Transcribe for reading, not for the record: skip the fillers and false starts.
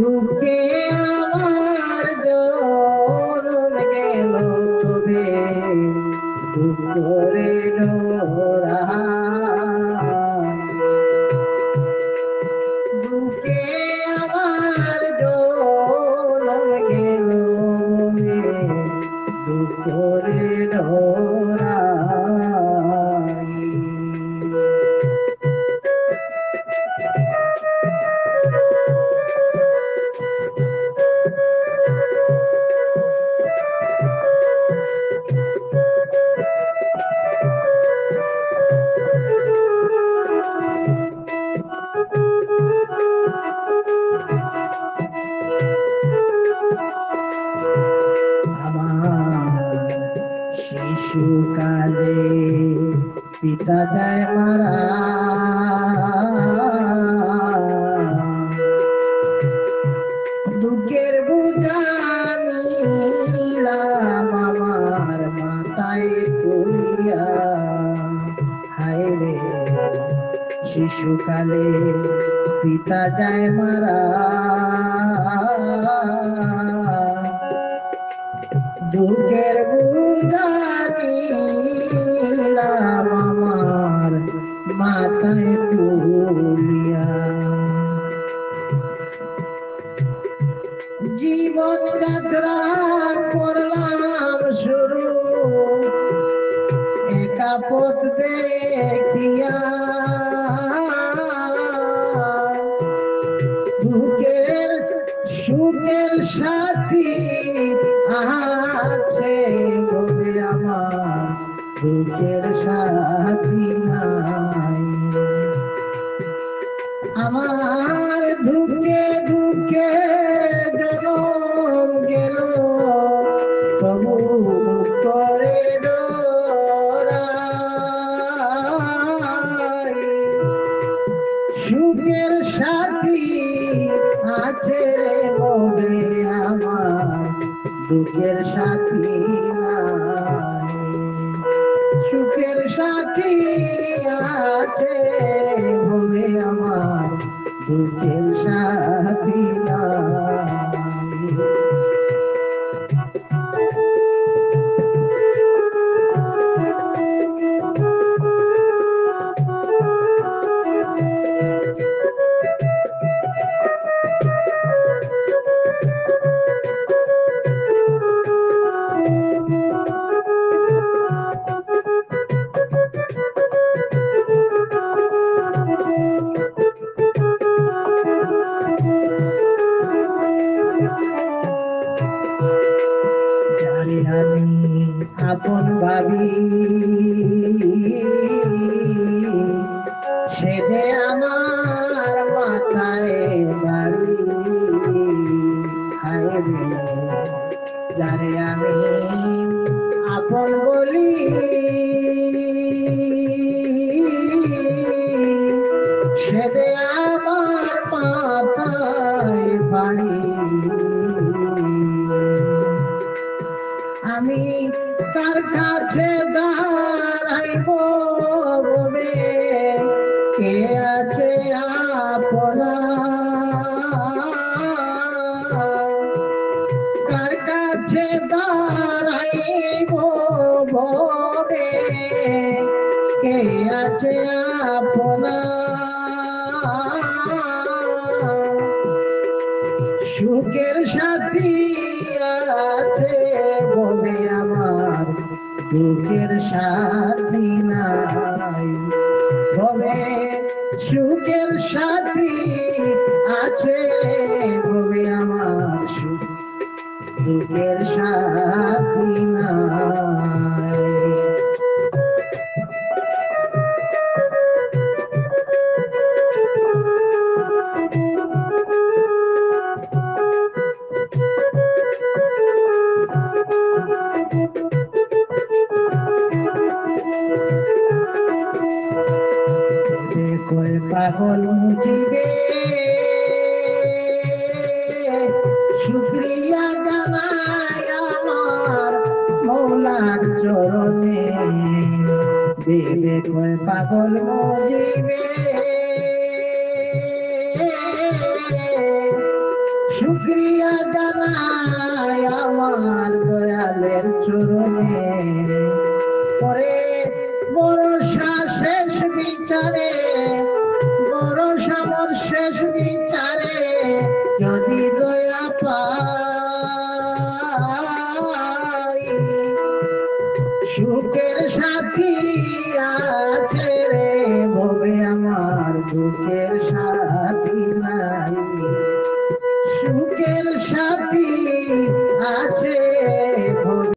দুঃখে আমার জনম গেল তবে দুঃখ রে ডোরা দুঃখে আমার জনম গেল দুঃখ রে ডোরা শিশুকালে পিতা যায় মারা দুঃখের বোঝা নিলাম আমার মাথায় তুলিয়া হায় রে শিশুকালে পিতা যায় মারা দুঃখের বোঝা নিলাম আমার মাথায় তুলিয়া জীবন যাত্রা করলাম শুরু একা পথ দেখিয়া দুঃখের সুখের সাথী আছে বলে আমার দুঃখের সাথী নাই আমার দুঃখে দুঃখে জনম গেল তবু করে ডোরাই সুখের সাথী আছে রে বলে আমার দুঃখের সাথী নাই সুখের সাথী আছে বলে আমার দুঃখের সাথী নাই আমি আপন ভাবি সেদে আমার মাথায় বাড়ি হায় রে যারে আমি আপন বলি সেদে আমার মাথায় বাড়ি আমি তার কাছে দাঁড়াইব বলে কে আছে আপনা তার কাছে দাঁড়াইব বলে কে আছে আপনা সুখের সাথী আছে বলে আমার দুঃখের সাথী নাই বলে সুখের সাথী আছে বলে আমার দুঃখের সাথী নাই পাগল মুজিবে শুক্রিয়া জানাই আমার মৌলার চরণে দেবে কয় পাগল মুজিবে শুক্রিয়া জানাই আমার দয়ালের চরণে পরে ভরসা শেষ বিচারে ভরসা মোর শেষ বিচার